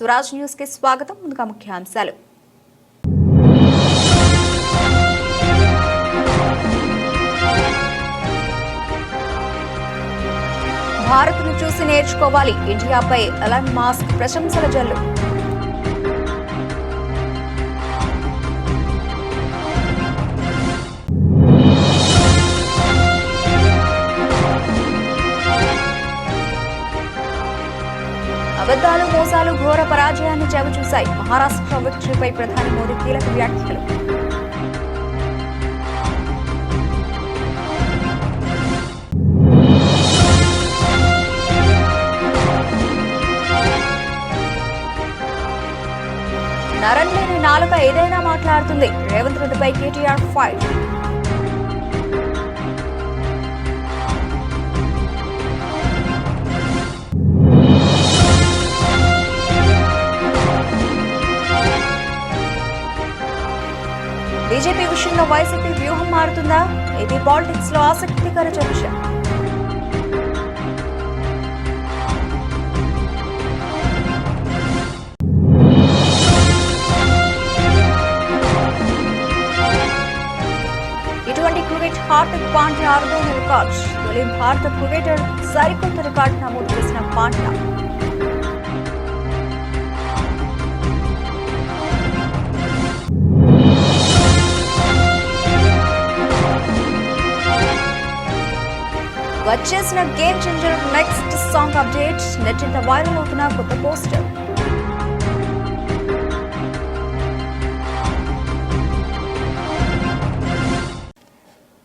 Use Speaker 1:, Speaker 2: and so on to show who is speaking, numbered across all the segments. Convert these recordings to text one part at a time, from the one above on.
Speaker 1: Swaraj news కి స్వాగతం. ముందుగా ముఖ్యాంశాలు. భారత్ను చూసి నేర్చుకోవాలి. ఇండియాపై ఎలాన్ మస్క్ ప్రశంసల జల్లు. అబద్ధాలు మోసాలు ఘోర పరాజయాన్ని చవిచూశాయి. మహారాష్ట్ర విక్టరీపై ప్రధాని మోదీ కీలక వ్యాఖ్యలు. నరం లేని నాలుక ఏదైనా మాట్లాడుతుంది. రేవంత్ రెడ్డిపై కేటీఆర్ ఫైట్. బీజేపీ విషయంలో వైసీపీ వ్యూహం మారుతుందా? ఏపీ పాలిటిక్స్ లో ఆసక్తికర చర్చ. ఇటువంటి క్రికెట్ హార్దిక్ పాండ్యా అరుదైన రికార్డ్. తొలి భారత క్రికెటర్ సరికొత్త రికార్డు నమోదు చేసిన పాండ్యా. వచ్చేసిన game changer next song update. నెట్టింట వైరల్ అవుతున్న కొత్త పోస్టర్.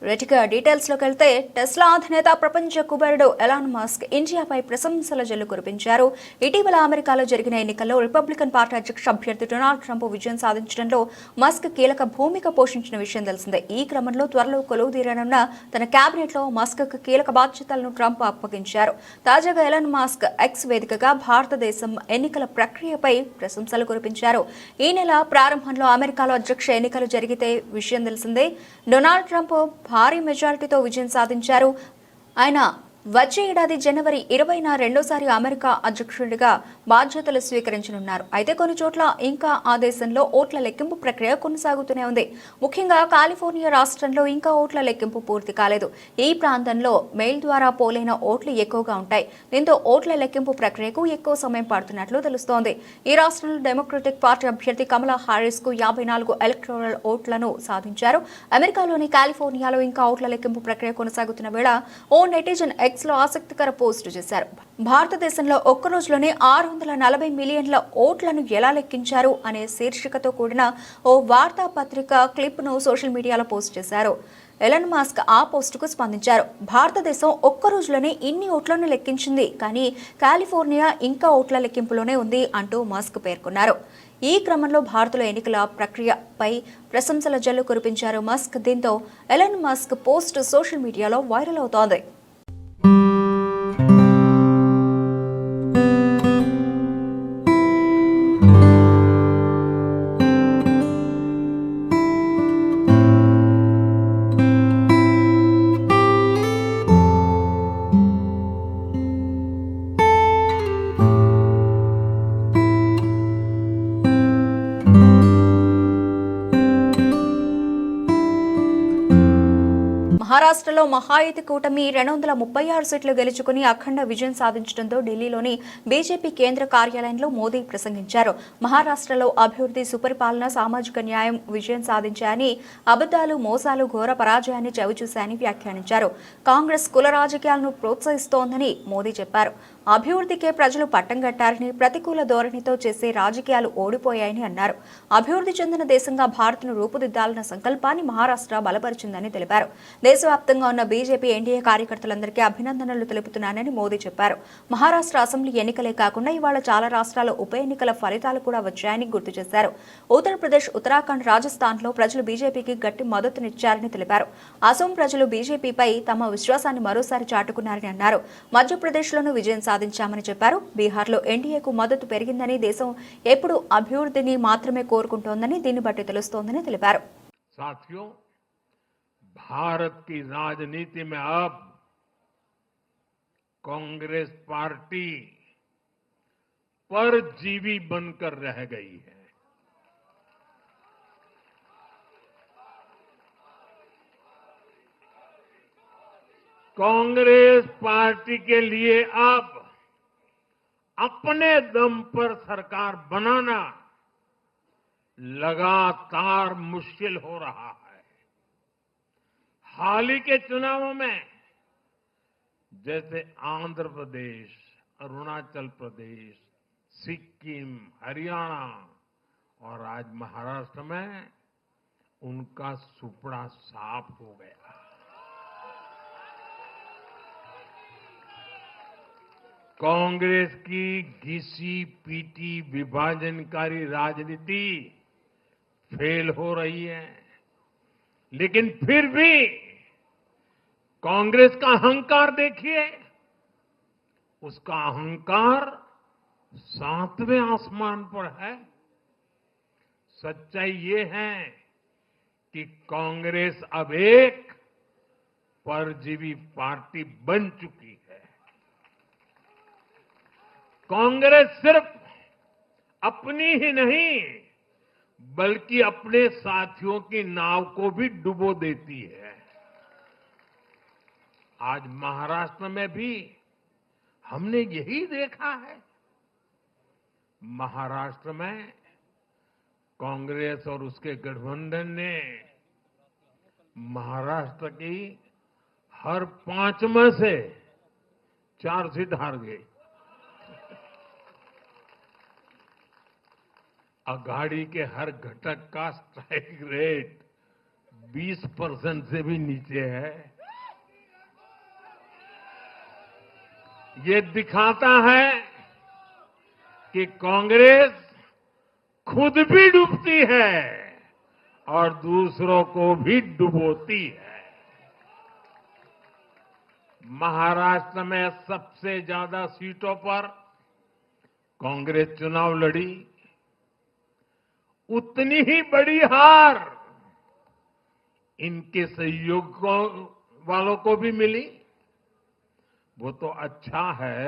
Speaker 1: రెటిగా డీటెయిల్స్ లోకి వెళ్తే టెస్లా అధినేత ప్రపంచ కుబేరుడు ఎలాన్ మస్క్ ఇండియాపై ప్రశంసల జల్లు కురిపించారు. ఇటీవల అమెరికాలో జరిగిన ఎన్నికల్లో రిపబ్లికన్ పార్టీ అధ్యక్ష అభ్యర్థి డొనాల్డ్ ట్రంప్ విజయం సాధించడంలో మస్క్ కీలక భూమిక పోషించిన విషయం తెలిసిందే. ఈ క్రమంలో త్వరలో కొలువుదీరనున్న తన కేబినెట్ లో మస్క్ కీలక బాధ్యతలను ట్రంప్ అప్పగించారు. తాజాగా ఎలాన్ మస్క్ ఎక్స్ వేదికగా భారతదేశం ఎన్నికల ప్రక్రియపై ప్రశంసలు కురిపించారు. ఈ నెల ప్రారంభంలో అమెరికాలో అధ్యక్ష ఎన్నికలు జరిగితే విషయం తెలిసిందే. డొనాల్డ్ ట్రంప్ భారీ మెజారిటీతో విజయం సాధించారు. ఆయన వచ్చే ఏడాది జనవరి 20న రెండోసారి అమెరికా అధ్యక్షుడిగా బాధ్యతలు స్వీకరించనున్నారు. అయితే కొన్ని చోట్ల ఇంకా ఆ దేశంలో ఓట్ల లెక్కింపు ప్రక్రియ కొనసాగుతూనే ఉంది. ముఖ్యంగా కాలిఫోర్నియా రాష్ట్రంలో ఇంకా ఓట్ల లెక్కింపు పూర్తి కాలేదు. ఈ ప్రాంతంలో మెయిల్ ద్వారా పోలైన ఓట్లు ఎక్కువగా ఉంటాయి. దీంతో ఓట్ల లెక్కింపు ప్రక్రియకు ఎక్కువ సమయం పడుతున్నట్లు తెలుస్తోంది. ఈ రాష్ట్రంలో డెమోక్రటిక్ పార్టీ అభ్యర్థి కమలా హారిస్ కు 54 ఎలక్టోరల్ ఓట్లను సాధించారు. అమెరికాలోని కాలిఫోర్నియాలో ఇంకా ఓట్ల లెక్కింపు ప్రక్రియ కొనసాగుతున్న వేళ ఓ నెటిజన్ ఎక్స్ లో ఆసక్తికర పోస్టు చేశారు. భారతదేశంలో ఒక్క రోజులోనే 640 మిలియన్ల ఓట్లను ఎలా లెక్కించారు అనే శీర్షికతో కూడిన ఓ వార్తాపత్రిక క్లిప్ ను సోషల్ మీడియాలో పోస్ట్ చేశారు. ఎలాన్ మస్క్ ఆ పోస్టుకు స్పందించారు. భారతదేశం ఒక్క రోజులోనే ఇన్ని ఓట్లను లెక్కించింది, కానీ కాలిఫోర్నియా ఇంకా ఓట్ల లెక్కింపులోనే ఉంది అంటూ మస్క్ పేర్కొన్నారు. ఈ క్రమంలో భారత్లో ఎన్నికల ప్రక్రియపై ప్రశంసల జల్లు కురిపించారు మస్క్. దీంతో ఎలాన్ మస్క్ పోస్ట్ సోషల్ మీడియాలో వైరల్ అవుతోంది. మహారాష్ట్రలో మహాయుతి కూటమి 236 సీట్లు గెలుచుకుని అఖండ విజయం సాధించడంతో ఢిల్లీలోని బీజేపీ కేంద్ర కార్యాలయంలో మోదీ ప్రసంగించారు. మహారాష్ట్రలో అభివృద్ధి, సుపరిపాలన, సామాజిక న్యాయం విజయం సాధించాయని, అబద్ధాలు మోసాలు ఘోర పరాజయాన్ని చవిచూశాయని వ్యాఖ్యానించారు. కాంగ్రెస్ కుల రాజకీయాలను ప్రోత్సహిస్తోందని మోదీ చెప్పారు. అభివృద్ధికే ప్రజలు పట్టం కట్టారని, ప్రతికూల ధోరణితో చేసే రాజకీయాలు ఓడిపోయాయని అన్నారు. అభివృద్ధి చెందిన దేశంగా భారత్ను రూపుదిద్దాలన్న సంకల్పాన్ని మహారాష్ట్ర బలపరిచిందని తెలిపారు. దేశవ్యాప్తంగా ఉన్న బీజేపీ ఎన్డీఏ కార్యకర్తలందరికీ అభినందనలు తెలుపుతున్నానని మోదీ చెప్పారు. మహారాష్ట్ర అసెంబ్లీ ఎన్నికలే కాకుండా ఇవాళ చాలా రాష్ట్రాల ఉప ఎన్నికల ఫలితాలు కూడా వచ్చాయని గుర్తు చేశారు. ఉత్తరప్రదేశ్, ఉత్తరాఖండ్, రాజస్థాన్లో ప్రజలు బీజేపీకి గట్టి మద్దతునిచ్చారని తెలిపారు. అసోం ప్రజలు బీజేపీపై తమ విశ్వాసాన్ని మరోసారి చాటుకున్నారని అన్నారు. మధ్యప్రదేశ్లోనూ విజయం సాధించామని చెప్పారు. బీహార్లో ఎన్డీఏకు మద్దతు పెరిగిందని, దేశం ఎప్పుడు అభివృద్ధిని మాత్రమే కోరుకుంటోందని దీన్ని బట్టి తెలుస్తోందని తెలిపారు.
Speaker 2: भारत की राजनीति में अब कांग्रेस पार्टी परजीवी बनकर रह गई है। कांग्रेस पार्टी के लिए अब अपने दम पर सरकार बनाना लगातार मुश्किल हो रहा है। हाल ही के चुनावों में जैसे आंध्र प्रदेश, अरुणाचल प्रदेश, सिक्किम, हरियाणा और आज महाराष्ट्र में उनका सुपड़ा साफ हो गया। कांग्रेस की घिसी पीटी विभाजनकारी राजनीति फेल हो रही है, लेकिन फिर भी कांग्रेस का अहंकार देखिए, उसका अहंकार 7वें आसमान पर है। सच्चाई ये है कि कांग्रेस अब एक परजीवी पार्टी बन चुकी है। कांग्रेस सिर्फ अपनी ही नहीं बल्कि अपने साथियों की नाव को भी डुबो देती है। आज महाराष्ट्र में भी हमने यही देखा है। महाराष्ट्र में कांग्रेस और उसके गठबंधन ने महाराष्ट्र की हर 5 में से 4 सीट हार गई। अघाड़ी के हर घटक का स्ट्राइक रेट 20% से भी नीचे है। ये दिखाता है कि कांग्रेस खुद भी डूबती है और दूसरों को भी डुबोती है। महाराष्ट्र में सबसे ज्यादा सीटों पर कांग्रेस चुनाव लड़ी, उतनी ही बड़ी हार इनके सहयोग वालों को भी मिली। वो तो अच्छा है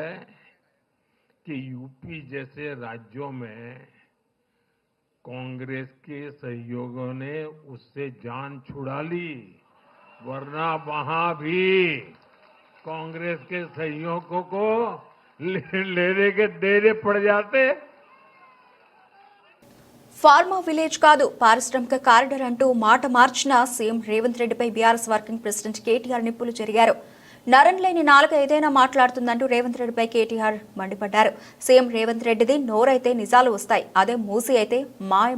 Speaker 2: कि यूपी जैसे राज्यों में कांग्रेस के सहयोगियों ने उससे जान छुड़ा ली, वरना वहां भी कांग्रेस के सहयोगियों को लेने के देने पड़ जाते।
Speaker 1: ఫార్మా విలేజ్ కాదు పారిశ్రామిక కారిడార్ అంటూ మాట మార్చిన సీఎం రేవంత్ రెడ్డిపై బీఆర్ఎస్ వర్కింగ్ ప్రెసిడెంట్ కేటీఆర్ నిప్పులు చెరిగారు. నరం లేని నాలుక ఏదైనా మాట్లాడుతుందంటూ రేవంత్ రెడ్డిపై కేటీఆర్ మండిపడ్డారు. సీఎం రేవంత్ రెడ్డిది నోరైతే నిజాలు వస్తాయి, అదే మూసి అయితే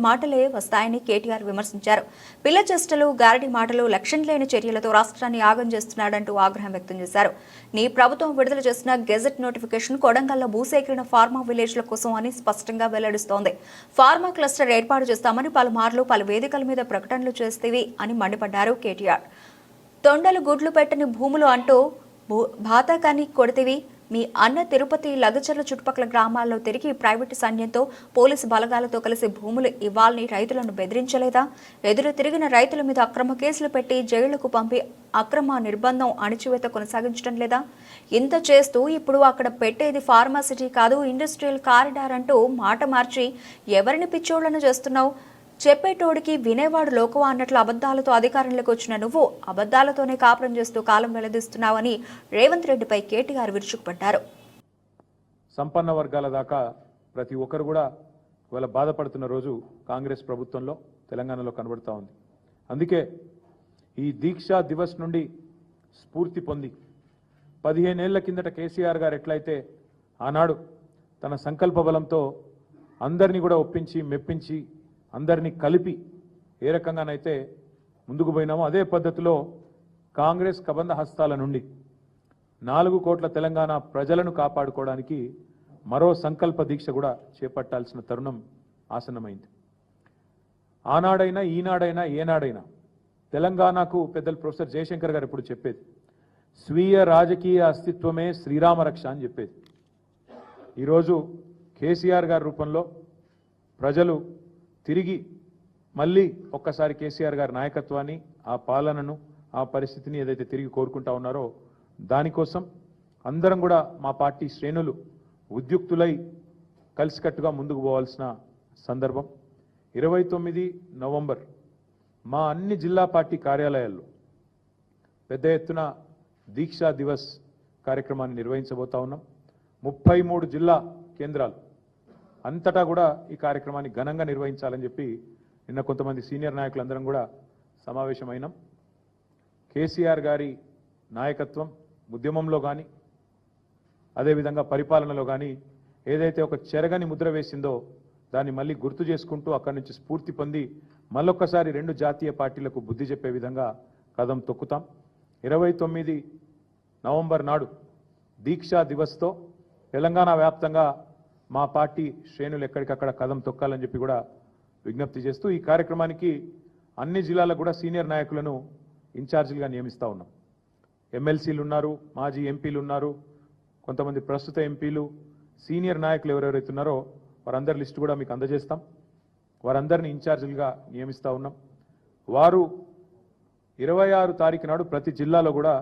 Speaker 1: మాటలే వస్తాయని కేటీఆర్ విమర్శించారు. పిల్ల చేష్టలు, గారడి మాటలు, లక్ష్యం లేని చర్యలతో రాష్ట్రాన్ని ఆగం చేస్తున్నాడంటూ ఆగ్రహం వ్యక్తం చేశారు. నీ ప్రభుత్వం విడుదల చేసిన గెజెట్ నోటిఫికేషన్ కొడంగల్లో భూసేకరణ ఫార్మా విలేజ్ల కోసం అని స్పష్టంగా వెల్లడిస్తోంది. ఫార్మా క్లస్టర్ ఏర్పాటు చేస్తామని పలుమార్లు పలు వేదికల మీద ప్రకటనలు చేస్తేవి అని మండిపడ్డారు కేటీఆర్. తొండలు గుడ్లు పెట్టని భూములు అంటూ భాతకాన్ని కొడితివి. మీ అన్న తిరుపతి లగచర్ల చుట్టుపక్కల గ్రామాల్లో తిరిగి ప్రైవేటు సైన్యంతో పోలీసు బలగాలతో కలిసి భూములు ఇవ్వాలని రైతులను బెదిరించలేదా? ఎదురు తిరిగిన రైతుల మీద అక్రమ కేసులు పెట్టి జైళ్లకు పంపి అక్రమ నిర్బంధం అణిచివేత కొనసాగించడం లేదా? ఇంత చేస్తూ ఇప్పుడు అక్కడ పెట్టేది ఫార్మాసిటీ కాదు ఇండస్ట్రియల్ కారిడార్ అంటూ మాట మార్చి ఎవరిని పిచ్చోళ్లను చేస్తున్నావు? చెప్పేటోడికి వినేవాడు లోకవా అన్నట్లు అబద్దాలతో అధికారంలోకి వచ్చిన నువ్వు అబద్దాలతోనే కాపురం చేస్తూ కాలం వెల్లదిస్తున్నావని రేవంత్ రెడ్డిపై కేటీఆర్ విరుచుకుపడ్డారు.
Speaker 3: సంపన్న వర్గాల దాకా ప్రతి ఒక్కరు కూడా ఇవాళ బాధపడుతున్న రోజు కాంగ్రెస్ ప్రభుత్వంలో తెలంగాణలో కనబడతా ఉంది. అందుకే ఈ దీక్షా దివస్ నుండి స్ఫూర్తి పొంది 15 ఏళ్ల కిందట కేసీఆర్ గారు ఎట్లయితే ఆనాడు తన సంకల్ప బలంతో అందరినీ కూడా ఒప్పించి మెప్పించి అందరినీ కలిపి ఏ రకంగానైతే ముందుకు పోయినామో అదే పద్ధతిలో కాంగ్రెస్ కబంధ హస్తాల నుండి 4 కోట్ల తెలంగాణ ప్రజలను కాపాడుకోవడానికి మరో సంకల్ప దీక్ష కూడా చేపట్టాల్సిన తరుణం ఆసన్నమైంది. ఆనాడైనా ఈనాడైనా ఏనాడైనా తెలంగాణకు పెద్దలు ప్రొఫెసర్ జయశంకర్ గారు ఇప్పుడు చెప్పేది స్వీయ రాజకీయ అస్తిత్వమే శ్రీరామ రక్ష అని చెప్పేది. ఈరోజు కేసీఆర్ గారి రూపంలో ప్రజలు తిరిగి మళ్ళీ ఒక్కసారి కేసీఆర్ గారి నాయకత్వాన్ని, ఆ పాలనను, ఆ పరిస్థితిని ఏదైతే తిరిగి కోరుకుంటా ఉన్నారో దానికోసం అందరం కూడా మా పార్టీ శ్రేణులు ఉద్యుక్తులై కలిసికట్టుగా ముందుకు పోవాల్సిన సందర్భం. 29 నవంబర్ మా అన్ని జిల్లా పార్టీ కార్యాలయాల్లో పెద్ద ఎత్తున దీక్షా దివస్ కార్యక్రమాన్ని నిర్వహించబోతా ఉన్నాం. 33 జిల్లా కేంద్రాలు అంతటా కూడా ఈ కార్యక్రమాన్ని ఘనంగా నిర్వహించాలని చెప్పి నిన్న కొంతమంది సీనియర్ నాయకులందరం కూడా సమావేశమైనాం. కేసీఆర్ గారి నాయకత్వం ఉద్యమంలో కానీ అదేవిధంగా పరిపాలనలో కానీ ఏదైతే ఒక చెరగని ముద్ర వేసిందో దాన్ని మళ్ళీ గుర్తు చేసుకుంటూ అక్కడి నుంచి స్ఫూర్తి పొంది మళ్ళొక్కసారి 2 జాతీయ పార్టీలకు బుద్ధి చెప్పే విధంగా కదం తొక్కుతాం. 29 నవంబర్ నాడు దీక్షా దివస్తో తెలంగాణ వ్యాప్తంగా మా పార్టీ శ్రేణులు ఎక్కడికక్కడ కదం తొక్కాలని చెప్పి కూడా విజ్ఞప్తి చేస్తూ ఈ కార్యక్రమానికి అన్ని జిల్లాలకు కూడా సీనియర్ నాయకులను ఇన్ఛార్జీలుగా నియమిస్తూ ఉన్నాం. ఎమ్మెల్సీలు ఉన్నారు, మాజీ ఎంపీలు ఉన్నారు, కొంతమంది ప్రస్తుత ఎంపీలు, సీనియర్ నాయకులు ఎవరెవరైతే ఉన్నారో వారందరి లిస్టు కూడా మీకు అందజేస్తాం. వారందరినీ ఇన్ఛార్జీలుగా నియమిస్తూ ఉన్నాం. వారు 26 తారీఖు నాడు ప్రతి జిల్లాలో కూడా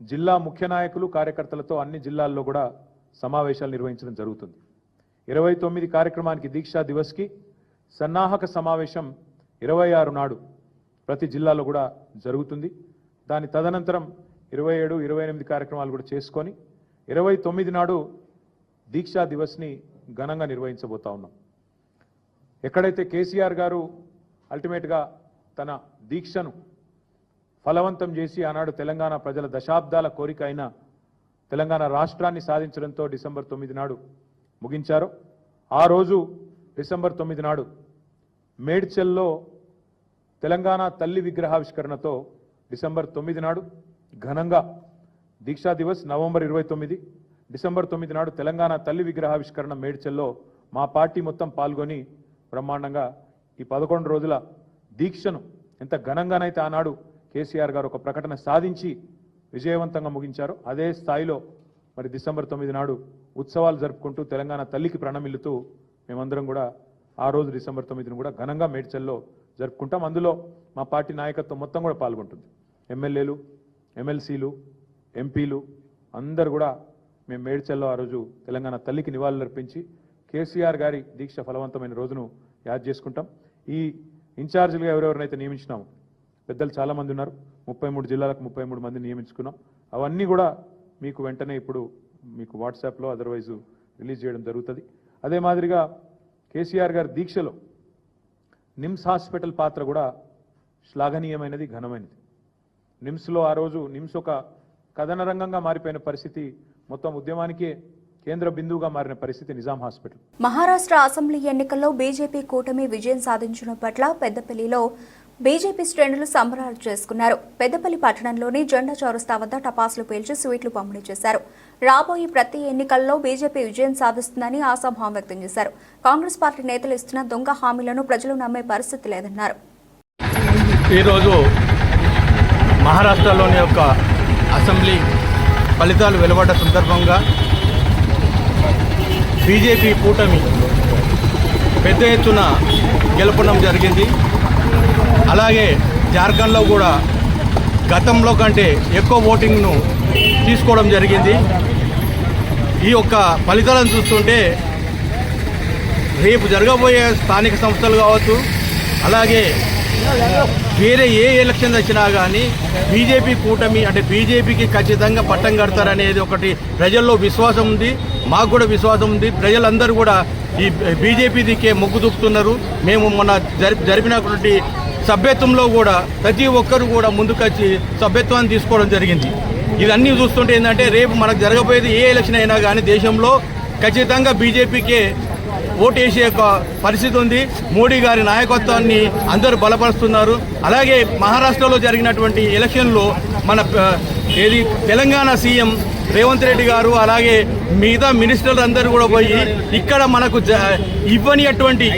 Speaker 3: జిల్లా ముఖ్య నాయకులు కార్యకర్తలతో అన్ని జిల్లాల్లో కూడా సమావేశాలు నిర్వహించడం జరుగుతుంది. 29 కార్యక్రమానికి దీక్షా దివస్కి సన్నాహక సమావేశం 26 నాడు ప్రతి జిల్లాలో కూడా జరుగుతుంది. దాని తదనంతరం 27, 28 కార్యక్రమాలు కూడా చేసుకొని 29 నాడు దీక్షా దివస్ని ఘనంగా నిర్వహించబోతా ఉన్నాం. ఎక్కడైతే కేసీఆర్ గారు అల్టిమేట్గా తన దీక్షను ఫలవంతం చేసి ఆనాడు తెలంగాణ ప్రజల దశాబ్దాల కోరిక అయిన తెలంగాణ రాష్ట్రాన్ని సాధించడంతో డిసెంబర్ 9 నాడు ముగించారు. ఆ రోజు డిసెంబర్ 9 నాడు మేడ్చల్లో తెలంగాణ తల్లి విగ్రహావిష్కరణతో డిసెంబర్ 9 నాడు ఘనంగా దీక్షా దివస్ నవంబర్ 29, డిసెంబర్ 9 నాడు తెలంగాణ తల్లి విగ్రహావిష్కరణ మేడ్చల్లో మా పార్టీ మొత్తం పాల్గొని బ్రహ్మాండంగా ఈ 11 రోజుల దీక్షను ఎంత ఘనంగానైతే ఆనాడు కేసీఆర్ గారు ఒక ప్రకటన సాధించి విజయవంతంగా ముగించారు అదే స్థాయిలో మరి డిసెంబర్ 9 నాడు ఉత్సవాలు జరుపుకుంటూ తెలంగాణ తల్లికి ప్రణమిల్లుతూ మేమందరం కూడా ఆ రోజు డిసెంబర్ 9ను కూడా ఘనంగా మేడ్చల్లో జరుపుకుంటాం. అందులో మా పార్టీ నాయకత్వం మొత్తం కూడా పాల్గొంటుంది. ఎమ్మెల్యేలు, ఎమ్మెల్సీలు, ఎంపీలు అందరూ కూడా మేము మేడ్చల్లో ఆ రోజు తెలంగాణ తల్లికి నివాళులర్పించి కేసీఆర్ గారి దీక్ష ఫలవంతమైన రోజును యాద్ చేసుకుంటాం. ఈ ఇన్ఛార్జీలుగా ఎవరెవరినైతే నియమించినామో పెద్దలు చాలామంది ఉన్నారు. 33 జిల్లాలకు 33 మందిని నియమించుకున్నాం. అవన్నీ కూడా మీకు వెంటనే ఇప్పుడు మీకు వాట్సాప్లో అదర్వైజ్ రిలీజ్ చేయడం జరుగుతుంది. అదే మాదిరిగా కేసీఆర్ గారి దీక్షలో నిమ్స్ హాస్పిటల్ పాత్ర కూడా శ్లాఘనీయమైనది, ఘనమైనది. నిమ్స్లో ఆ రోజు నిమ్స్ ఒక కథన రంగంగా మారిపోయిన పరిస్థితి, మొత్తం ఉద్యమానికే కేంద్ర బిందువుగా మారిన పరిస్థితి నిజాం హాస్పిటల్.
Speaker 1: మహారాష్ట్ర అసెంబ్లీ ఎన్నికల్లో బీజేపీ కూటమి విజయం సాధించడం పట్ల పెద్దపల్లిలో బీజేపీ శ్రేణులు సంబరాలు చేసుకున్నారు. పెద్దపల్లి పట్టణంలోని జెండా చౌరస్తా వద్ద టపాసులు పేల్చి స్వీట్లు పంపిణీ చేశారు. రాబోయే ప్రతి ఎన్నికల్లో బీజేపీ విజయం సాధిస్తుందని ఆశాభావం వ్యక్తం చేశారు. కాంగ్రెస్ పార్టీ నేతలు ఇస్తున్న దొంగ హామీలను ప్రజలు నమ్మే పరిస్థితి లేదన్నారు.
Speaker 4: ఈరోజు మహారాష్ట్రలోని యొక్క అసెంబ్లీ ఫలితాలు వెలువడ్డ సందర్భంగా బీజేపీ కూటమి పెద్ద ఎత్తున గెలుపడం జరిగింది. అలాగే జార్ఖండ్లో కూడా గతంలో కంటే ఎక్కువ ఓటింగ్ను తీసుకోవడం జరిగింది. ఈ యొక్క ఫలితాలను చూస్తుంటే రేపు జరగబోయే స్థానిక సంస్థలు కావచ్చు, అలాగే వేరే ఏ ఎలక్షన్ వచ్చినా కానీ బీజేపీ కూటమి అంటే బీజేపీకి ఖచ్చితంగా పట్టం కడతారనేది ఒకటి ప్రజల్లో విశ్వాసం ఉంది. మాకు కూడా విశ్వాసం ఉంది. ప్రజలందరూ కూడా ఈ బీజేపీ దిక్కే మొగ్గు చూపుతున్నారు. మేము మొన్న జరిపినటువంటి సభ్యత్వంలో కూడా ప్రతి ఒక్కరు కూడా ముందుకొచ్చి సభ్యత్వాన్ని తీసుకోవడం జరిగింది. ఇవన్నీ చూస్తుంటే ఏంటంటే రేపు మనకు జరగబోయేది ఏ ఎలక్షన్ అయినా కానీ దేశంలో ఖచ్చితంగా బీజేపీకే ఓటేసే ఒక పరిస్థితి ఉంది. మోడీ గారి నాయకత్వాన్ని అందరూ బలపరుస్తున్నారు. అలాగే మహారాష్ట్రలో జరిగినటువంటి ఎలక్షన్లో మన తెలంగాణ సీఎం రేవంత్ రెడ్డి గారు అలాగే మిగతా మినిస్టర్లు అందరూ కూడా పోయి ఇక్కడ మనకు ఇవ్వనిటువంటి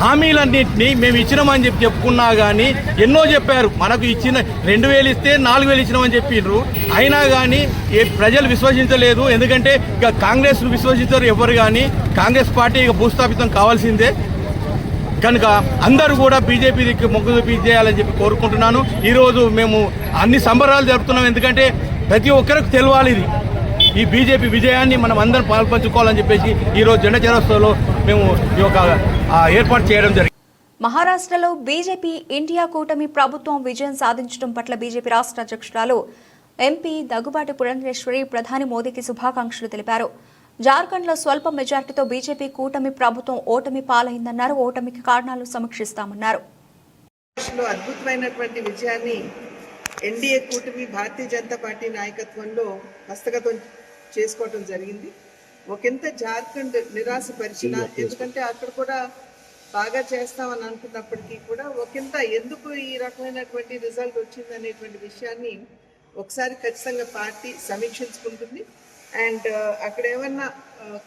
Speaker 4: హామీలన్నింటినీ మేము ఇచ్చినామని చెప్పుకున్నా కానీ ఎన్నో చెప్పారు. మనకు ఇచ్చిన 2000 ఇస్తే 4000 ఇచ్చినామని చెప్పిండ్రు. అయినా కానీ ప్రజలు విశ్వసించలేదు. ఎందుకంటే ఇక కాంగ్రెస్ విశ్వసించారు ఎవరు కానీ. కాంగ్రెస్ పార్టీ ఇక భూస్థాపితం కావాల్సిందే. కనుక అందరూ కూడా బీజేపీకి మొగ్గు చూపించేయాలని చెప్పి కోరుకుంటున్నాను. ఈరోజు మేము అన్ని సంబరాలు జరుపుతున్నాం. ఎందుకంటే ప్రతి ఒక్కరికి తెలవాలి ఇది ఈ బీజేపీ విజయాన్ని మనం అందరం పాల్పంచుకోవాలని చెప్పేసి ఈరోజు జెండా చౌరస్తాలో మేము ఈ యొక్క ఏర్పాటు చేయడం జరిగింది.
Speaker 1: మహారాష్ట్రలో బీజేపీ ఇండియా కూటమి ప్రభుత్వం విజయం సాధించడం పట్ల బీజేపీ రాష్ట్ర అధ్యక్షురాలు ఎంపీ దగ్గుబాటి పురంధేశ్వరి ప్రధాని మోదీకి శుభాకాంక్షలు తెలిపారు. జార్ఖండ్లో స్వల్ప మెజార్టీతో బీజేపీ కూటమి ప్రభుత్వం ఓటమి పాలైందన్నారు. ఓటమికి కారణాలు సమీక్షిస్తామన్నారు.
Speaker 5: అద్భుతమైనటువంటి విజయాన్ని ఎన్డీఏ కూటమి భారతీయ జనతా పార్టీ నాయకత్వంలో హస్తగతం చేసుకోవడం జరిగింది. ఒకంత జార్ఖండ్ నిరాశపరిచిన, ఎందుకంటే అక్కడ కూడా బాగా చేస్తామని అనుకున్నప్పటికీ కూడా ఒకంత ఎందుకు ఈ రకమైనటువంటి రిజల్ట్ వచ్చింది అనేటువంటి విషయాన్ని ఒకసారి ఖచ్చితంగా పార్టీ సమీక్షించుకుంటుంది. అండ్ అక్కడ ఏమన్నా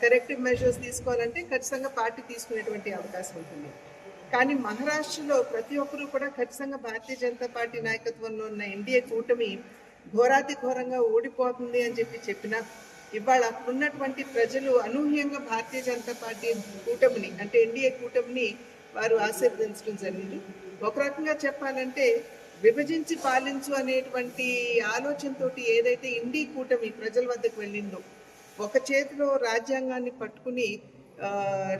Speaker 5: కరెక్టివ్ మెజర్స్ తీసుకోవాలంటే ఖచ్చితంగా పార్టీ తీసుకునేటువంటి అవకాశం ఉంటుంది. కానీ మహారాష్ట్రలో ప్రతి ఒక్కరూ కూడా ఖచ్చితంగా భారతీయ జనతా పార్టీ నాయకత్వంలో ఉన్న ఎన్డీఏ కూటమి ఘోరాతి ఘోరంగా ఓడిపోతుంది అని చెప్పినా ఇవాళ అక్కడున్నటువంటి ప్రజలు అనూహ్యంగా భారతీయ జనతా పార్టీ కూటమిని అంటే ఎన్డీఏ కూటమిని వారు ఆశీర్వదించడం జరిగింది. ఒక రకంగా చెప్పాలంటే విభజించి పాలించు అనేటువంటి ఆలోచనతో ఏదైతే ఇండి కూటమి ప్రజల వద్దకు వెళ్ళిందో, ఒక చేతిలో రాజ్యాంగాన్ని పట్టుకుని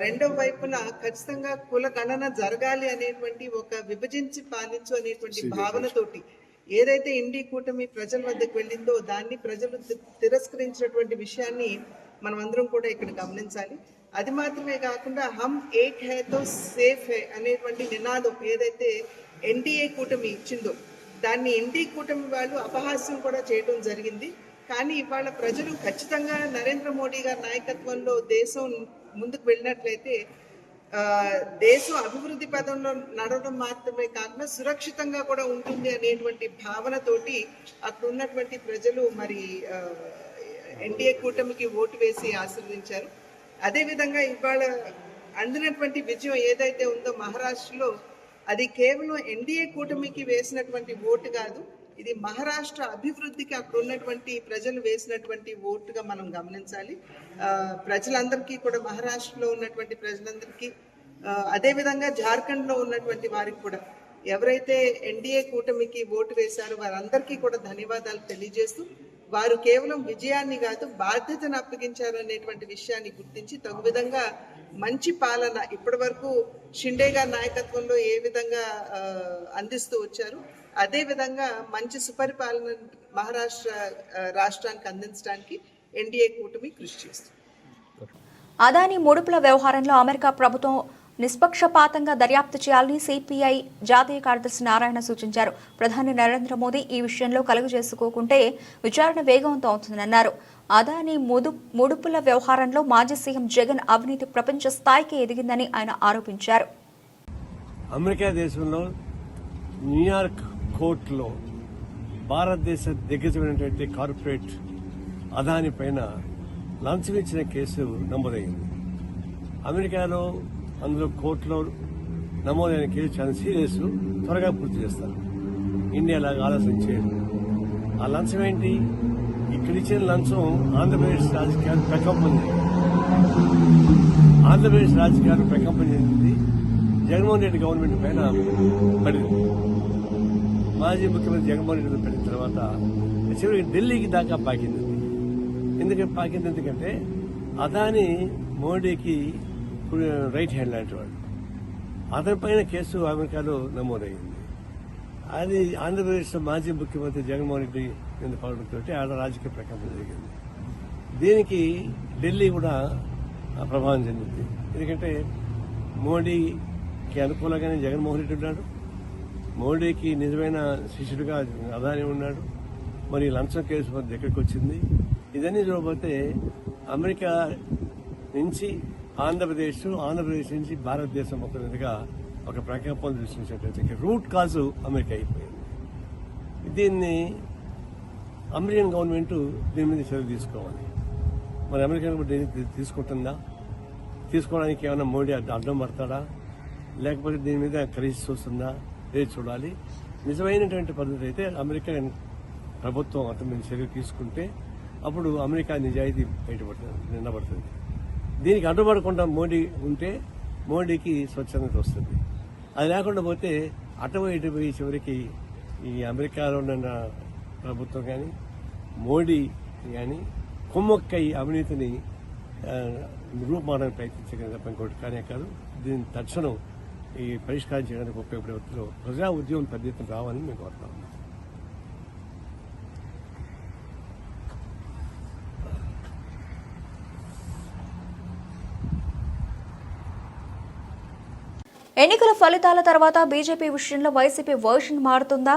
Speaker 5: రెండవ వైపున ఖచ్చితంగా కుల గణన జరగాలి అనేటువంటి ఒక విభజించి పాలించు అనేటువంటి భావనతోటి ఏదైతే ఇండి కూటమి ప్రజల వద్దకు వెళ్ళిందో దాన్ని ప్రజలు తిరస్కరించినటువంటి విషయాన్ని మనం అందరం కూడా ఇక్కడ గమనించాలి. అది మాత్రమే కాకుండా హమ్ ఏక్ హై తో సేఫ్ హై అనేటువంటి నినాదం ఏదైతే ఎన్డీఏ కూటమి ఇచ్చిందో దాన్ని ఎన్డీ కూటమి వాళ్ళు అపహాస్యం కూడా చేయడం జరిగింది. కానీ ఇవాళ ప్రజలు ఖచ్చితంగా నరేంద్ర మోడీ గారి నాయకత్వంలో దేశం ముందుకు వెళ్ళినట్లయితే దేశం అభివృద్ధి పదంలో నడవడం మాత్రమే కాకుండా సురక్షితంగా కూడా ఉంటుంది అనేటువంటి భావనతోటి అక్కడ ఉన్నటువంటి ప్రజలు మరి ఎన్డీఏ కూటమికి ఓటు వేసి ఆశీర్వదించారు. అదేవిధంగా ఇవాళ అందినటువంటి విజయం ఏదైతే ఉందో మహారాష్ట్రలో అది కేవలం ఎన్డీఏ కూటమికి వేసినటువంటి ఓటు కాదు, ఇది మహారాష్ట్ర అభివృద్ధికి అక్కడ ఉన్నటువంటి ప్రజలు వేసినటువంటి ఓటుగా మనం గమనించాలి. ప్రజలందరికీ కూడా మహారాష్ట్రలో ఉన్నటువంటి ప్రజలందరికీ అదేవిధంగా జార్ఖండ్లో ఉన్నటువంటి వారికి కూడా ఎవరైతే ఎన్డీఏ కూటమికి ఓటు వేశారో వారందరికీ కూడా ధన్యవాదాలు తెలియజేస్తూ వారు కేవలం విజయాన్ని కాదు బాధ్యతను అప్పగించారు అనేటువంటి విషయాన్ని గుర్తించి తగు విధంగా మంచి పాలన ఇప్పటి వరకు షిండే గారి నాయకత్వంలో ఏ విధంగా అందిస్తూ వచ్చారు అదే విధంగా మంచి సుపరిపాలన మహారాష్ట్ర రాష్ట్రానికి అందించడానికి ఎన్డీఏ కూటమి కృషి చేస్తుంది.
Speaker 1: అదానీ ముడుపుల వ్యవహారంలో అమెరికా ప్రభుత్వం నిష్పక్షపాతంగా దర్యాప్తు చేయాలని సిపిఐ జాతీయ కార్యదర్శి నారాయణ సూచించారు. ప్రధాని నరేంద్ర మోదీ ఈ విషయంలో కలుగు చేసుకోకుంటే విచారణ వేగవంతం అవుతుందన్నారు. అదానీ ముడుపుల వ్యవహారంలో మాజీ సీఎం జగన్ అవినీతి ప్రపంచ స్థాయికి ఎదిగిందని ఆయన ఆరోపించారు.
Speaker 6: అమెరికా దేశంలో న్యూయార్క్ కోర్టులో భారతదేశ దిగ్గజమైనటువంటి కార్పొరేట్ అదానీ పైన లంచం ఇచ్చిన కేసు నమోదైంది. అమెరికాలో అందులో కోర్టులో నమోదైన కేసు చాలా సీరియస్, త్వరగా పూర్తి చేస్తారు. ఇండియాలాగా ఆలస్యం చేయదు. ఆ లంచం ఏంటి? ఇక్కడ ఇచ్చిన లంచం ఆంధ్రప్రదేశ్ రాజకీయాలు ప్రకంపన చెందింది. ఆంధ్రప్రదేశ్ రాజకీయాలు ప్రకంపన చెందింది. జగన్మోహన్ రెడ్డి గవర్నమెంట్ పైన పడింది. మాజీ ముఖ్యమంత్రి జగన్మోహన్ రెడ్డి పడిన తర్వాత చివరికి ఢిల్లీకి దాకా పాకింది. ఎందుకంటే అదానీ మోడీకి రైట్ హ్యాండ్ లాంటి వాడు. అతని పైన కేసు అమెరికాలో నమోదైంది. అది ఆంధ్రప్రదేశ్ మాజీ ముఖ్యమంత్రి జగన్మోహన్ రెడ్డి మీద పడడంతో ఆడ రాజకీయ ప్రకంపన జరిగింది. దీనికి ఢిల్లీ కూడా ప్రభావం చెందింది. ఎందుకంటే మోడీకి అనుకూలంగానే జగన్మోహన్ రెడ్డి ఉన్నాడు, మోడీకి నిజమైన శిష్యుడిగా అదానీ ఉన్నాడు. మరి లంచం కేసు మన దగ్గరికి వచ్చింది. ఇదన్నీ చూడబోతే అమెరికా నుంచి ఆంధ్రప్రదేశ్ నుంచి భారతదేశం మొత్తం మీదుగా ఒక ప్రకంపన సృష్టించినట్లయితే రూట్ కాజు అమెరికా అయిపోయింది. దీన్ని అమెరికన్ గవర్నమెంట్ దీని మీద చర్య తీసుకోవాలి. మరి అమెరికన్ గవర్నమెంట్ తీసుకుంటుందా? తీసుకోవడానికి ఏమైనా మోడీ అడ్డం పడతాడా, లేకపోతే దీని మీద ఖరీదు చూస్తుందా లేదు చూడాలి. నిజమైనటువంటి పద్ధతి అయితే అమెరికన్ ప్రభుత్వం అతని మీద చర్య తీసుకుంటే అప్పుడు అమెరికా నిజాయితీ నిలబడుతుంది. దీనికి అడ్డుపడకుండా మోడీ ఉంటే మోడీకి స్వచ్ఛందత వస్తుంది. అది లేకుండా పోతే ఇటుపోయి చివరికి ఈ అమెరికాలో ఉన్న ప్రభుత్వం కానీ మోడీ కానీ కొమ్మొక్కై అవినీతిని రూపుమాడానికి ప్రయత్నించగలిగిన తప్ప ఇంకోటి కానే కాదు. దీన్ని తక్షణం ఈ పరిష్కారం చేయడానికి ఉపయోగపడే వృత్తిలో ప్రజా ఉద్యమం పెద్ద ఎత్తున రావాలని మేము కోరుతా ఉన్నాం.
Speaker 1: ఎన్నికల ఫలితాల తర్వాత బీజేపీ విషయంలో వైసీపీ వర్షన్ మారుతుందా?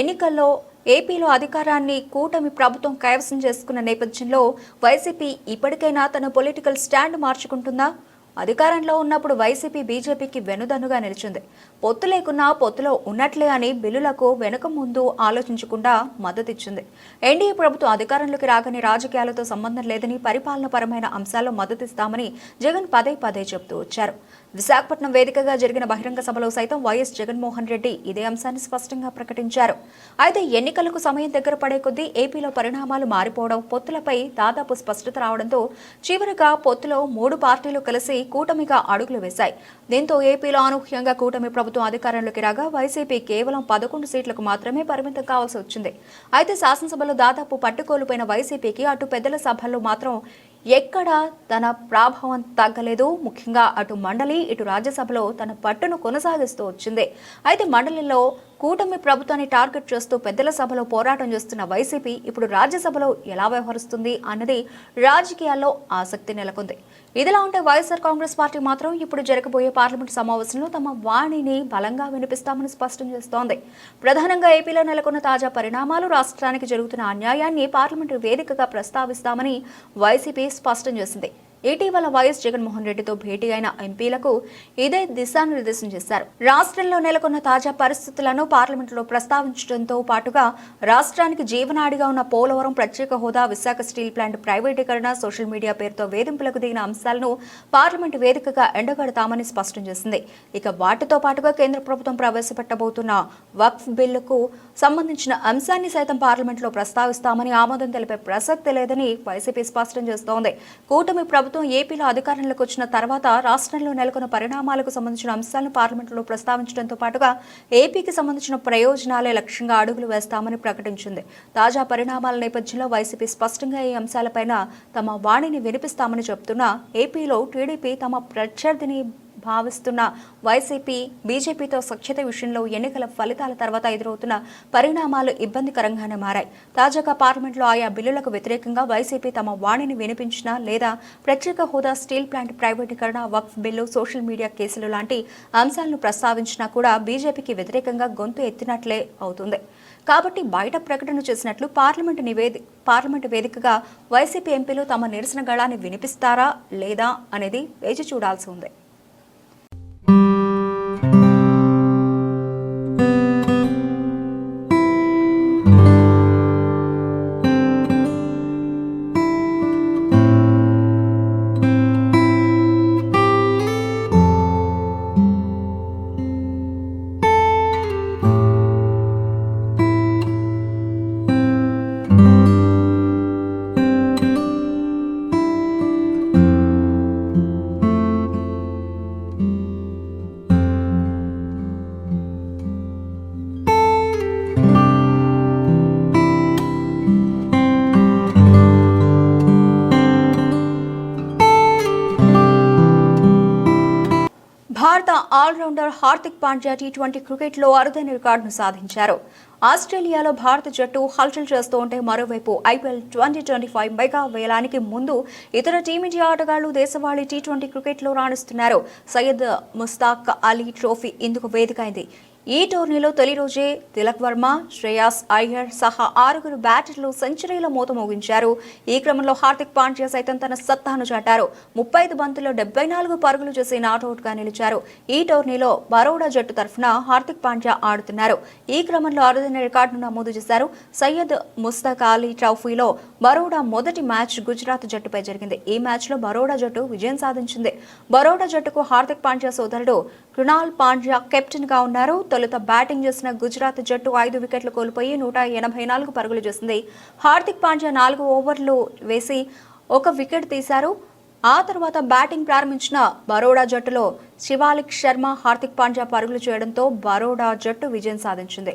Speaker 1: ఎన్నికల్లో ఏపీలో అధికారాన్ని కూటమి ప్రభుత్వం కైవసం చేసుకున్న నేపథ్యంలో వైసీపీ ఇప్పటికైనా తన పొలిటికల్ స్టాండ్ మార్చుకుంటుందా? అధికారంలో ఉన్నప్పుడు వైసీపీ బీజేపీకి వెనుదన్నుగా నిలిచింది. పొత్తు లేకున్నా పొత్తులో ఉన్నట్లే అని బిల్లులకు వెనుక ముందు ఆలోచించకుండా మద్దతిచ్చింది. ఎన్డీఏ ప్రభుత్వం అధికారంలోకి రాగానే రాజకీయాలతో సంబంధం లేదని, పరిపాలనపరమైన అంశాల్లో మద్దతిస్తామని జగన్ పదే పదే చెబుతూ వచ్చారు. విశాఖపట్నం వేదికగా జరిగిన బహిరంగ సభలో సైతం వైఎస్ జగన్మోహన్ రెడ్డి ఇదే అంశాన్ని స్పష్టంగా ప్రకటించారు. అయితే ఎన్నికలకు సమయం దగ్గర పడే కొద్దీ ఏపీలో పరిణామాలు మారిపోవడం, పొత్తులపై దాదాపు స్పష్టత రావడంతో చివరిగా పొత్తులో 3 పార్టీలు కలిసి కూటమిగా అడుగులు వేశాయి. దీంతో ఏపీలో అనూహ్యంగా కూటమి ప్రభుత్వం అధికారంలోకి రాగా వైసీపీ కేవలం 11 సీట్లకు మాత్రమే పరిమితం కావాల్సి వచ్చింది. అయితే శాసనసభలో దాదాపు పట్టుకోల్పోయిన వైసీపీకి అటు పెద్దల సభల్లో మాత్రం ఎక్కడా తన ప్రభావం తగ్గలేదు. ముఖ్యంగా అటు మండలి ఇటు రాజ్యసభలో తన పట్టును కొనసాగిస్తూ వచ్చింది. అయితే మండలిలో కూటమి ప్రభుత్వాన్ని టార్గెట్ చేస్తూ పెద్దల సభలో పోరాటం చేస్తున్న వైసీపీ ఇప్పుడు రాజ్యసభలో ఎలా వ్యవహరిస్తుంది అన్నది రాజకీయాల్లో ఆసక్తి నెలకొంది. ఇదిలా ఉంటే వైఎస్ఆర్ కాంగ్రెస్ పార్టీ మాత్రం ఇప్పుడు జరగబోయే పార్లమెంటు సమావేశంలో తమ వాణిని బలంగా వినిపిస్తామని స్పష్టం చేస్తోంది. ప్రధానంగా ఏపీలో నెలకొన్న తాజా పరిణామాలు, రాష్ట్రానికి జరుగుతున్న అన్యాయాన్ని పార్లమెంటు వేదికగా ప్రస్తావిస్తామని వైసీపీ స్పష్టం చేసింది. ఇటీవల వైఎస్ జగన్మోహన్ రెడ్డితో భేటీ అయిన ఎంపీలకు ఇదే దిశానిర్దేశం చేశారు. రాష్ట్రంలో నెలకొన్న తాజా పరిస్థితులను పార్లమెంటులో ప్రస్తావించడంతో పాటుగా రాష్ట్రానికి జీవనాడిగా ఉన్న పోలవరం, ప్రత్యేక హోదా, విశాఖ స్టీల్ ప్లాంట్ ప్రైవేటీకరణ, సోషల్ మీడియా పేరుతో వేధింపులకు దిగిన అంశాలను పార్లమెంటు వేదికగా ఎండగడతామని స్పష్టం చేసింది. ఇక వాటితో పాటుగా కేంద్ర ప్రభుత్వం ప్రవేశపెట్టబోతున్న వక్ఫ్ బిల్లుకు సంబంధించిన అంశాన్ని సైతం పార్లమెంటులో ప్రస్తావిస్తామని, ఆమోదం తెలిపే ప్రసక్తి లేదని వైసీపీ స్పష్టం చేస్తోంది. కూటమి ప్రభుత్వం ఏపీలో అధికారంలోకి వచ్చిన తర్వాత రాష్ట్రంలో నెలకొన్న పరిణామాలకు సంబంధించిన అంశాలను పార్లమెంటులో ప్రస్తావించడంతో పాటుగా ఏపీకి సంబంధించిన ప్రయోజనాలే లక్ష్యంగా అడుగులు వేస్తామని ప్రకటించింది. తాజా పరిణామాల నేపథ్యంలో వైసీపీ స్పష్టంగా ఈ అంశాలపైన తమ వాణిని వినిపిస్తామని చెబుతున్నా ఏపీలో టీడీపీ తమ ప్రత్యర్థిని భావిస్తున్న వైసీపీ, బీజేపీతో సఖ్యత విషయంలో ఎన్నికల ఫలితాల తర్వాత ఎదురవుతున్న పరిణామాలు ఇబ్బందికరంగానే మారాయి. తాజాగా పార్లమెంట్లో ఆయా బిల్లులకు వ్యతిరేకంగా వైసీపీ తమ వాణిని వినిపించినా లేదా ప్రత్యేక హోదా, స్టీల్ ప్లాంట్ ప్రైవేటీకరణ, వక్ఫ్ బిల్లు, సోషల్ మీడియా కేసులు లాంటి అంశాలను ప్రస్తావించినా కూడా బీజేపీకి వ్యతిరేకంగా గొంతు ఎత్తినట్లే అవుతుంది. కాబట్టి బయట ప్రకటన చేసినట్లు పార్లమెంటు వేదికగా వైసీపీ ఎంపీలు తమ నిరసన గళాన్ని వినిపిస్తారా లేదా అనేది వేచి చూడాల్సి ఉంది. భారత ఆల్రౌండర్ హార్దిక్ పాండ్యా టీ20 క్రికెట్లో అరుదైన రికార్డును సాధించారు. ఆస్ట్రేలియాలో భారత జట్టు హల్చల్ చేస్తూ ఉంటే మరోవైపు ఐపీఎల్ 2025 మెగా వేలానికి ముందు ఇతర టీమిండియా ఆటగాళ్లు దేశవాళీ టీ20 క్రికెట్లో రాణిస్తున్నారు. సయ్యద్ ముస్తాక్ అలీ ట్రోఫీ ఇందుకు వేదికైంది. ఈ టోర్నీలో తొలి రోజే తిలక్ వర్మ, శ్రేయాస్ అయ్యర్ సహా 6 బ్యాటర్లు సెంచరీల మోత మోగించారు. ఈ క్రమంలో హార్దిక్ పాండ్యా సైతం తన సత్తాను చాటారు. 35 బంతుల్లో 74 పరుగులు చేసి నాట్అవుట్గా నిలిచారు. ఈ టోర్నీలో బరోడా జట్టు తరఫున హార్దిక్ పాండ్యా ఆడుతున్నారు. ఈ క్రమంలో అరుదైన రికార్డును నమోదు చేశారు. సయ్యద్ ముస్తాక్ అలీ ట్రోఫీలో బరోడా మొదటి మ్యాచ్ గుజరాత్ జట్టుపై జరిగింది. ఈ మ్యాచ్లో బరోడా జట్టు విజయం సాధించింది. బరోడా జట్టుకు హార్దిక్ పాండ్యా సోదరుడు కృణాల్ పాండ్యా కెప్టెన్గా ఉన్నారు. తొలుత బ్యాటింగ్ చేసిన గుజరాత్ జట్టు 5 వికెట్లు కోల్పోయి 184 పరుగులు చేసింది. హార్దిక్ పాండ్యా 4 ఓవర్లు వేసి 1 వికెట్ తీశారు. ఆ తర్వాత బ్యాటింగ్ ప్రారంభించిన బరోడా జట్టులో శివాలిక్ శర్మ, హార్దిక్ పాండ్యా పరుగులు చేయడంతో బరోడా జట్టు విజయం సాధించింది.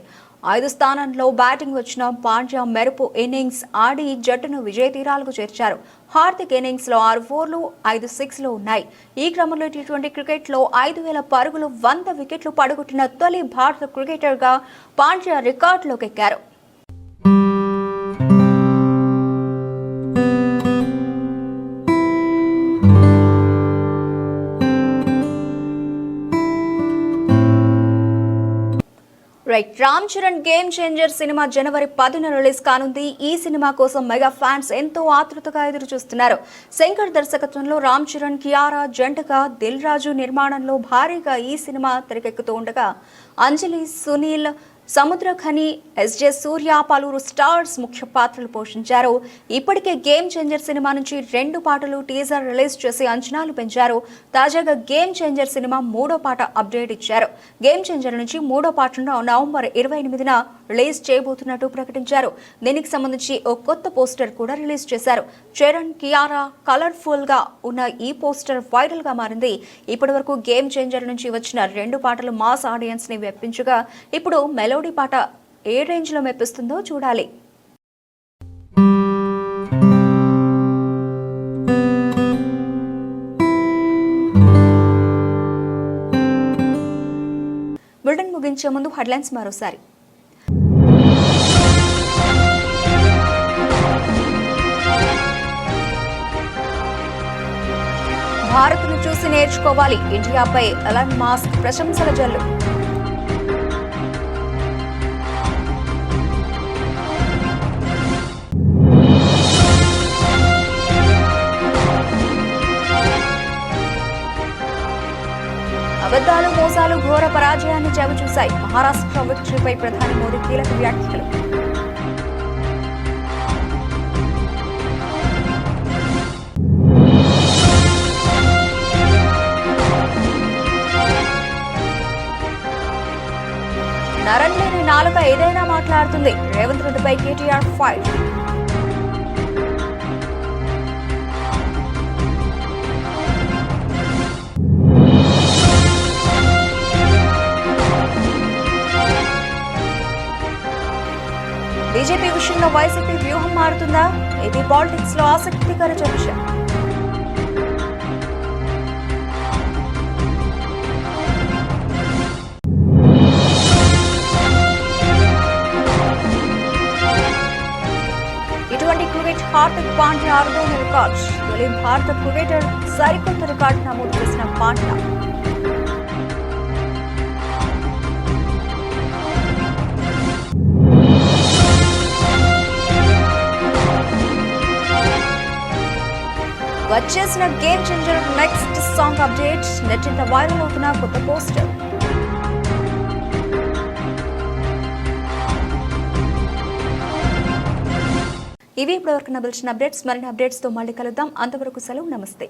Speaker 1: 5 స్థానంలో బ్యాటింగ్ వచ్చిన పాండ్యా మెరుపు ఇన్నింగ్స్ ఆడి జట్టును విజయ తీరాలకు చేర్చారు. హార్దిక్ ఇన్నింగ్స్ లో 6 4లు 5 6లు ఉన్నాయి. ఈ క్రమంలో టీ20 క్రికెట్లో 5,000 పరుగులు 100 వికెట్లు పడగొట్టిన తొలి భారత క్రికెటర్ గా పాండ్యా రికార్డులోకి ఎక్కారు. రామ్ చరణ్ గేమ్ చేంజర్ సినిమా జనవరి 10న రిలీజ్ కానుంది. ఈ సినిమా కోసం మెగా ఫ్యాన్స్ ఎంతో ఆతృతగా ఎదురు చూస్తున్నారు. శంకర్ దర్శకత్వంలో రామ్ చరణ్, కియారా జంటగా దిల్ రాజు నిర్మాణంలో భారీగా ఈ సినిమా తెరకెక్కుతూ ఉండగా అంజలి, సునీల్, సముద్రఖని, ఎస్జే సూర్య, పలువురు స్టార్స్ ముఖ్య పాత్రలు పోషించారు. ఇప్పటికే గేమ్ చేంజర్ సినిమా నుంచి 2 పాటలు టీజర్ రిలీజ్ చేసి అంచనాలు పెంచారు. తాజాగా గేమ్ చేంజర్ సినిమా 3వ పాట అప్డేట్ ఇచ్చారు. గేమ్ చేంజర్ నుంచి 3వ పాటను నవంబర్ 28న రిలీజ్ చేయబోతున్నట్టు ప్రకటించారు. దీనికి సంబంధించి ఓ కొత్త పోస్టర్ కూడా రిలీజ్ చేశారు. చరణ్, కియారా కలర్ఫుల్ గా ఉన్న ఈ పోస్టర్ వైరల్ గా మారింది. ఇప్పటి వరకు గేమ్ చేంజర్ నుంచి వచ్చిన 2 పాటలు మాస్ ఆడియన్స్ ని మెప్పించగా ఇప్పుడు మెలోడీ పాట ఏ రేంజ్ లో మెప్పిస్తుందో చూడాలి. బులెటిన్ ముగించే ముందు హెడ్లైన్స్ మరోసారి. భారత్ను చూసి నేర్చుకోవాలి, ఇండియాపై ఎలాన్ మస్క్ ప్రశంసల జల్లు. అబద్ధాలు, మోసాలు ఘోర పరాజయాన్ని చవిచూశాయి. మహారాష్ట్ర విక్టరీపై ప్రధాని మోదీ కీలక వ్యాఖ్యలు. నరం లేని నాలుక ఏదైనా మాట్లాడుతుంది. రేవంత్ రెడ్డిపై కేటీఆర్ ఫైట్. బీజేపీ విషయంలో వైసీపీ వ్యూహం మారుతుందా? ఏపీ పాలిటిక్స్ లో ఆసక్తికర చర్చ. టీ20 క్రికెట్ హార్దిక్ పాండ్యా అరుదైన రికార్డ్. తొలి భారత క్రికెటర్ సరికొత్త రికార్డు నమోదు చేసిన పాండ్యా. వచ్చేసిన game changer next song update. నెట్టింట వైరల్ అవుతున్న కొత్త పోస్టర్. ఇవి ఇప్పటివరకు నబిల్చిన అప్డేట్స్. మరిన్ని అప్డేట్స్ తో మళ్ళీ కలుద్దాం. అంతవరకు సెలవు, నమస్తే.